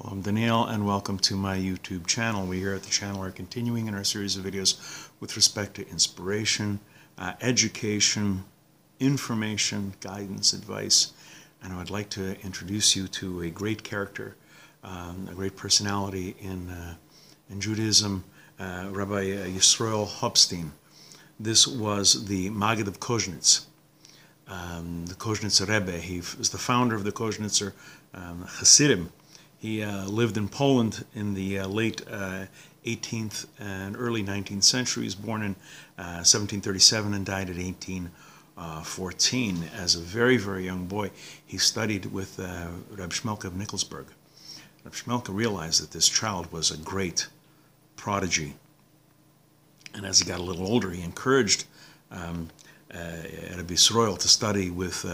Hello, I'm Daniel, and welcome to my YouTube channel. We here at the channel are continuing in our series of videos with respect to inspiration, education, information, guidance, advice, and I'd like to introduce you to a great character, a great personality in Judaism, Rabbi Yisroel Hopstein. This was the Maggid of Kozhnitz, the Kozhnitzer Rebbe. He was the founder of the Kozhnitzer Hasidim. He lived in Poland in the late 18th and early 19th century. He was born in 1737 and died at 1814. As a very, very young boy, he studied with Reb Shmelke of Nikolsburg. Reb Shmelke realized that this child was a great prodigy. And as he got a little older, he encouraged Rebbe Yisroel to study with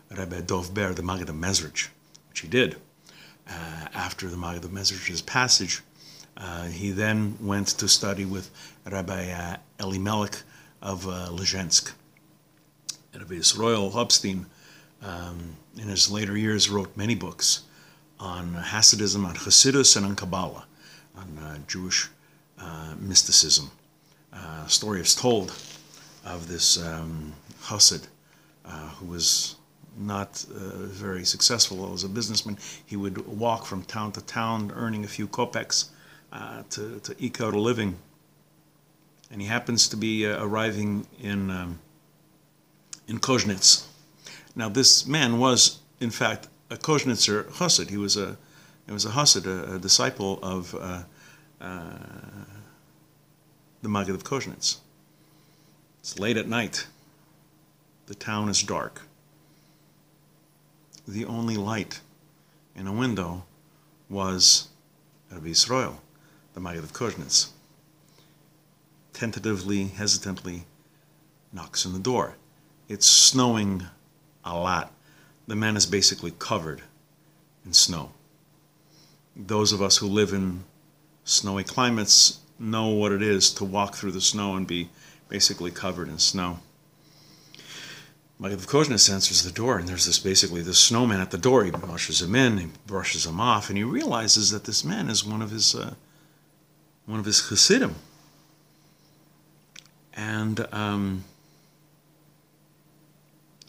Rebbe Dov the Maggid of Mezrich, which he did. After the Maggid of Mezrich's passage, he then went to study with Rabbi Elimelech of Lezhensk. Rabbi Yisroel Hopstein, in his later years, wrote many books on Hasidism, on Chassidus, and on Kabbalah, on Jewish mysticism. A story is told of this Chassid who was not very successful as a businessman. He would walk from town to town earning a few kopecks to eke out a living. And he happens to be arriving in Kozhnitz. Now this man was, in fact, a Kozhnitzer Chassid. He was a Chassid, a disciple of the Maggid of Kozhnitz. It's late at night. The town is dark. The only light in a window was Rabbi Yisroel, the Maggid of Kozhnitz. Tentatively, hesitantly knocks on the door. It's snowing a lot. The man is basically covered in snow. Those of us who live in snowy climates know what it is to walk through the snow and be basically covered in snow. Maggid of Kozhnitz answers the door, and there's this snowman at the door. He brushes him in, he brushes him off, and he realizes that this man is one of his Hasidim. And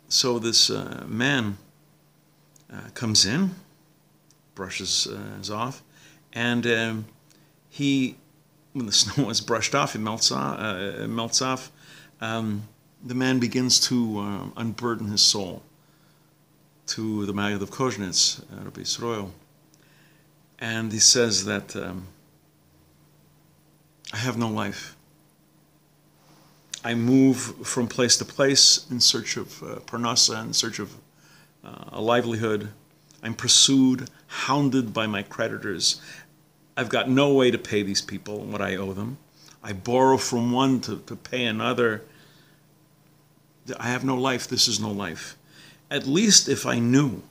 so this man comes in, brushes off, and when the snow is brushed off, it melts off. The man begins to unburden his soul to the Maggid of Kozhnitz, Rabbi Yisroel. And he says that, I have no life. I move from place to place in search of parnasa, in search of a livelihood. I'm pursued, hounded by my creditors. I've got no way to pay these people what I owe them. I borrow from one to pay another. I have no life. This is no life. At least if I knew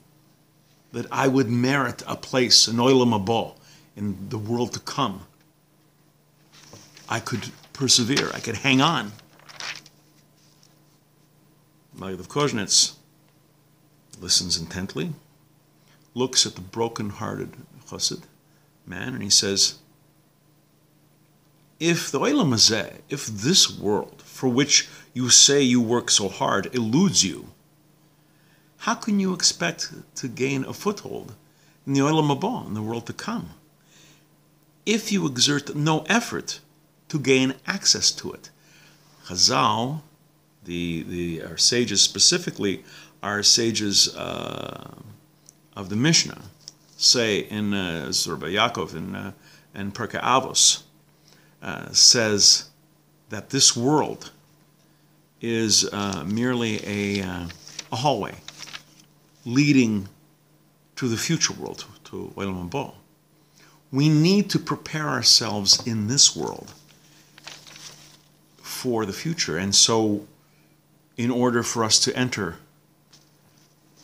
that I would merit a place, an olam haba, in the world to come, I could persevere. I could hang on. Maggid of Kozhnitz listens intently, looks at the broken-hearted chassid man, and he says, if the olam hazeh, if this world for which you say you work so hard eludes you, how can you expect to gain a foothold in the olam haba, in the world to come, if you exert no effort to gain access to it? Chazal, our sages specifically, our sages of the Mishnah, say in Rabbi Yaakov in Pirkei Avos, says that this world is merely a hallway leading to the future world, to olam haba. We need to prepare ourselves in this world for the future, and so in order for us to enter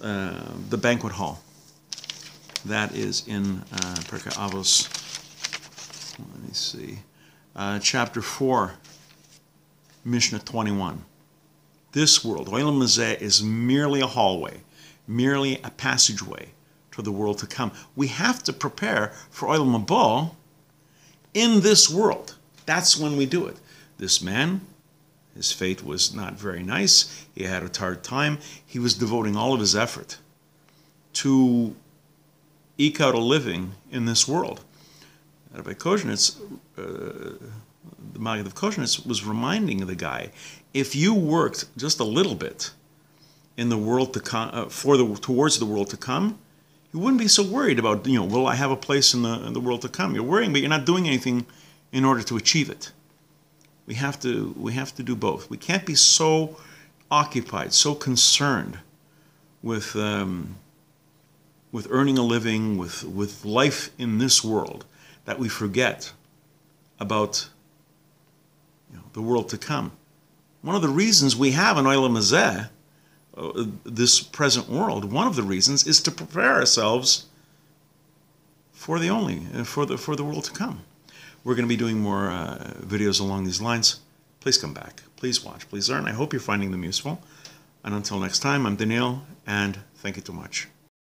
the banquet hall, that is in Pirkei Avos. Let me see. Chapter 4, Mishnah 21. This world, olam hazeh, is merely a hallway, merely a passageway to for the world to come. We have to prepare for Olam Haba in this world. That's when we do it. This man, his fate was not very nice. He had a hard time. He was devoting all of his effort to eke out a living in this world. Rabbi Kozhnitz, the Maggid of Kozhnitz, was reminding the guy, if you worked just a little bit in the world to come, towards the world to come, you wouldn't be so worried about, will I have a place in the world to come? You're worrying, but you're not doing anything in order to achieve it. We have to do both. We can't be so occupied, so concerned with earning a living, with life in this world, that we forget about the world to come. One of the reasons we have an Olam Hazeh, this present world, one of the reasons is to prepare ourselves for the world to come. We're going to be doing more videos along these lines. Please come back. Please watch. Please learn. I hope you're finding them useful. And until next time, I'm Daniel, and thank you too much.